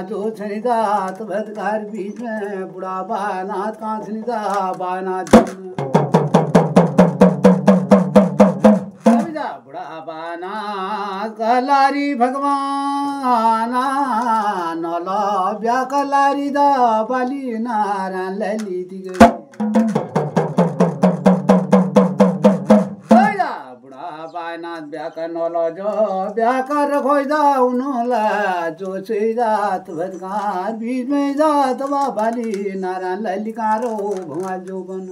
जो छनिदा तबदकार बीच में बुढ़ा बानाथ का छनिदा बानाथ बुढ़ा बानाथ कलारी भगवान नला ब्या कलारी दा बाली नारायण लली दिगरी बायनाथ ब्याकर नौलो जो ब्याकर रखोई जा उनोला जो से जात भदकार बीच में जात वा बाली नारायण ललिकारो भवा जो बन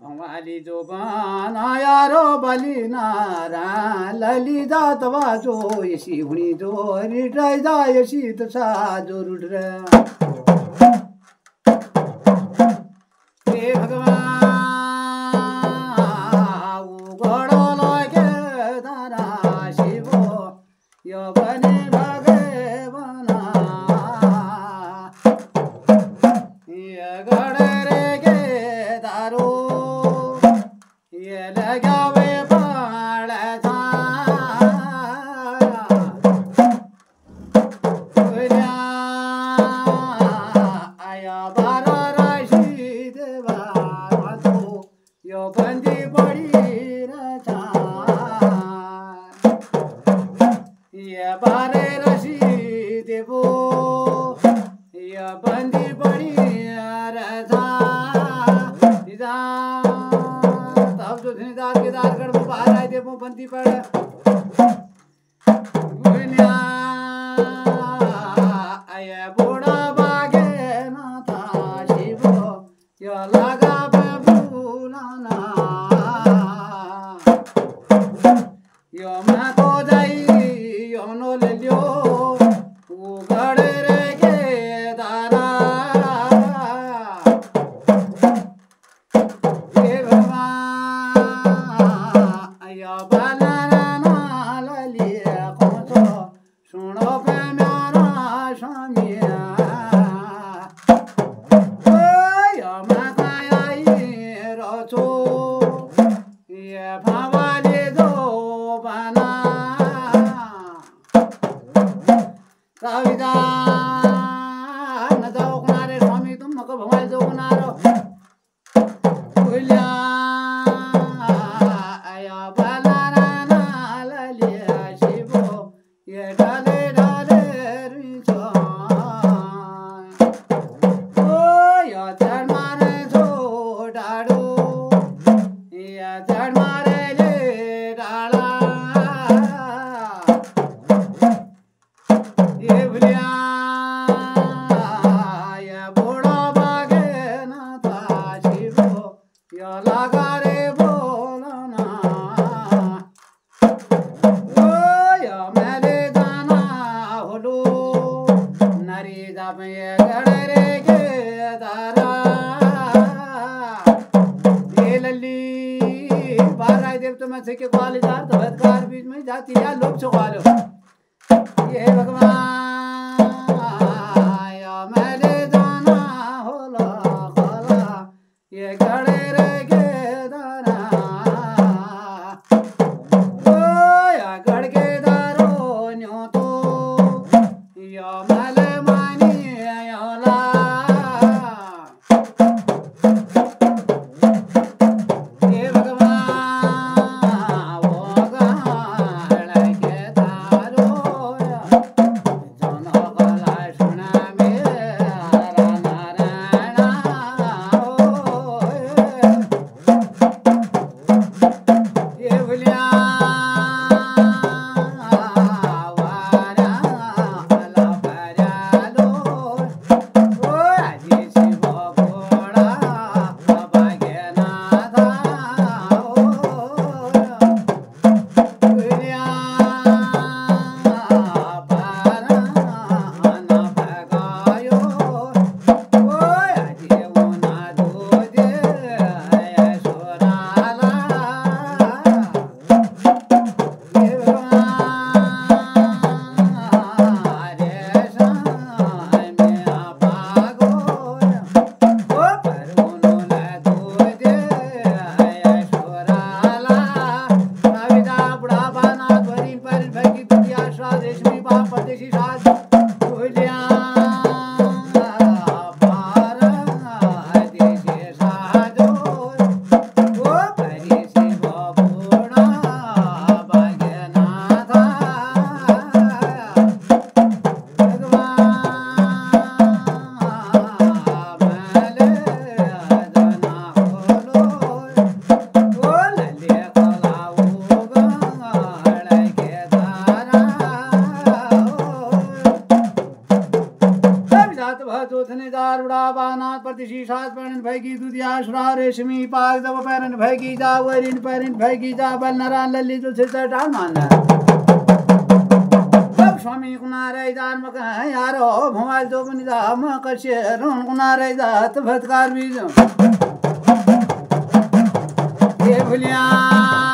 भवाली जो बन यारो बाली नारायण लली जात वा जो यशी हुनी जो रिटाई जा यशी तसा जो रुट रे भगवान उगड़ो लगे दारा शिवो यो बने भगवान ये गड़े रे गे दारो ये लगावे पाड़े था आया बारा यो बंदी बड़ी रचा ये बारे रसी देवो ये बंदी बड़ी रचा तब जो धनीदार केदार गढ़ में बाहर आए देवो बंदी पड़ आया बूढ़ा बागे ना था शिवो यो लगा यो मैं तो जाई यो नो ले लियो वो गड़े रे के दारा ये भगवान यो बाला ना ललिया को सुनो पे मेरा स्वामी यो मैं आई रोचो ये भवाली न जाओ कुनारे स्वामी तुम नको भवाई जो कुनारो भूलिया आया बाला ना ललिया शिवो ये डाले डाले रिचो ओ या चढ़ मारे जो डाड़ो या चढ़ मारे ले डाला ये भूलिया ये बूढ़ा बागे ना था शिवो यो लगा रे बोलना ओ यो मेले जाना होलो नरी जाप ये गड़े रे के दारा ये लल्ली बाहर आए देव तो मैं से के ग्वाल जार तो बदकार बीच में जाती है लोग चुकालो ये भगवान या मेले जाना होला होला ये गड़े रे के दारा ओ या गड़ के दारो न्यो तो या मेले मानी योला ये भगवान वो गड़ के दारो जात भोथने जार उड़ा बाना प्रतिशी सात पैरन भैगी दुधिया शुरा रेशमी पाग दब पैरन भैगी जा वरिन पैरन भैगी जा बल नरा लल्ली जो से डाल माना अब स्वामी कुनारे जान मक यारो भवाल दो बनि जा म कसे रुन कुनारे जात भतकार बीज ये भुलिया